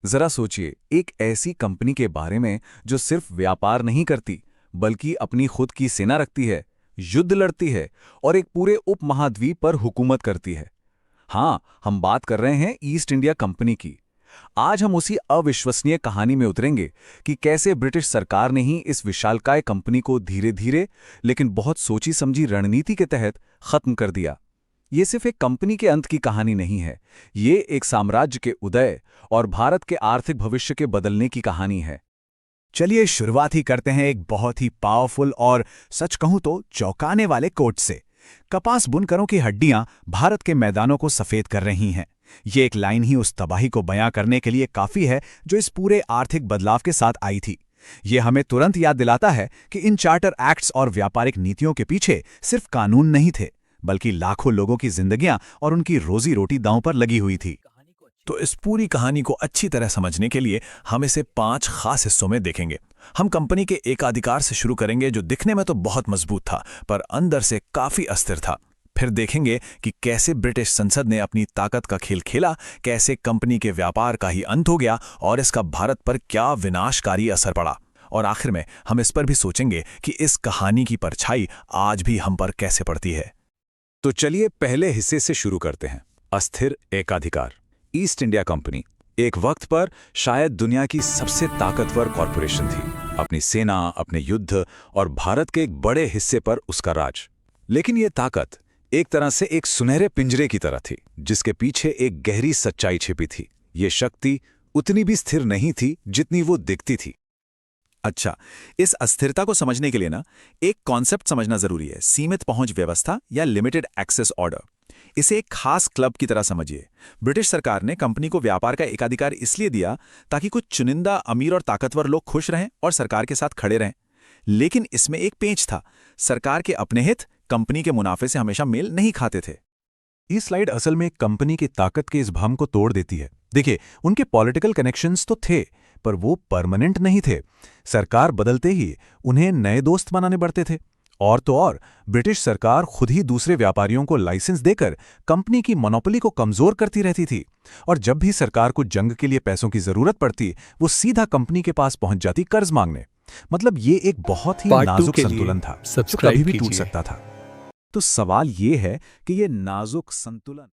जरा सोचिए, एक ऐसी कंपनी के बारे में जो सिर्फ व्यापार नहीं करती, बल्कि अपनी खुद की सेना रखती है, युद्ध लड़ती है और एक पूरे उपमहाद्वीप पर हुकूमत करती है। हाँ, हम बात कर रहे हैं ईस्ट इंडिया कंपनी की। आज हम उसी अविश्वसनीय कहानी में उतरेंगे कि कैसे ब्रिटिश सरकार ने ही इस विशालकाय कंपनी को धीरे धीरे लेकिन बहुत सोची समझी रणनीति के तहत खत्म कर दिया। ये सिर्फ एक कंपनी के अंत की कहानी नहीं है, ये एक साम्राज्य के उदय और भारत के आर्थिक भविष्य के बदलने की कहानी है। चलिए शुरुआत ही करते हैं एक बहुत ही पावरफुल और सच कहूं तो चौंकाने वाले कोट से। कपास बुनकरों की हड्डियां भारत के मैदानों को सफेद कर रही हैं। ये एक लाइन ही उस तबाही को बयां करने के लिए काफी है जो इस पूरे आर्थिक बदलाव के साथ आई थी। ये हमें तुरंत याद दिलाता है कि इन चार्टर एक्ट्स और व्यापारिक नीतियों के पीछे सिर्फ कानून नहीं थे, बल्कि लाखों लोगों की जिंदगियां और उनकी रोजी रोटी दांव पर लगी हुई थी। तो इस पूरी कहानी को अच्छी तरह समझने के लिए हम इसे 5 खास हिस्सों में देखेंगे। हम कंपनी के एकाधिकार से शुरू करेंगे, जो दिखने में तो बहुत मजबूत था पर अंदर से काफी अस्थिर था। फिर देखेंगे कि कैसे ब्रिटिश संसद ने अपनी ताकत का खेल खेला, कैसे कंपनी के व्यापार का ही अंत हो गया और इसका भारत पर क्या विनाशकारी असर पड़ा। और आखिर में हम इस पर भी सोचेंगे कि इस कहानी की परछाई आज भी हम पर कैसे पड़ती है। तो चलिए पहले हिस्से से शुरू करते हैं। अस्थिर एकाधिकार। ईस्ट इंडिया कंपनी एक वक्त पर शायद दुनिया की सबसे ताकतवर कॉरपोरेशन थी। अपनी सेना, अपने युद्ध और भारत के एक बड़े हिस्से पर उसका राज। लेकिन ये ताकत एक तरह से एक सुनहरे पिंजरे की तरह थी, जिसके पीछे एक गहरी सच्चाई छिपी थी। ये शक्ति उतनी भी स्थिर नहीं थी जितनी वो दिखती थी। अच्छा, इस अस्थिरता को समझने के लिए ना एक कॉन्सेप्ट समझना जरूरी है, सीमित पहुंच व्यवस्था या लिमिटेड एक्सेस ऑर्डर। इसे एक खास क्लब की तरह समझिए। ब्रिटिश सरकार ने कंपनी को व्यापार का एकाधिकार इसलिए दिया ताकि कुछ चुनिंदा अमीर और ताकतवर लोग खुश रहें और सरकार के साथ खड़े रहें। लेकिन इसमें एक पेंच था, सरकार के अपने हित कंपनी के मुनाफे से हमेशा मेल नहीं खाते थे। ये स्लाइड असल में कंपनी की ताकत के इस भ्रम को तोड़ देती है। देखिए, उनके पॉलिटिकल कनेक्शंस तो थे, पर वो परमानेंट नहीं थे। सरकार बदलते ही उन्हें नए दोस्त बनाने पड़ते थे। और तो और, ब्रिटिश सरकार खुद ही दूसरे व्यापारियों को लाइसेंस देकर कंपनी की मोनोपोली को कमजोर करती रहती थी। और जब भी सरकार को जंग के लिए पैसों की जरूरत पड़ती, वो सीधा कंपनी के पास पहुंच जाती कर्ज मांगने। मतलब ये एक बहुत ही नाजुक संतुलन था, जो कभी भी टूट सकता था। तो सवाल ये है कि ये नाजुक संतुलन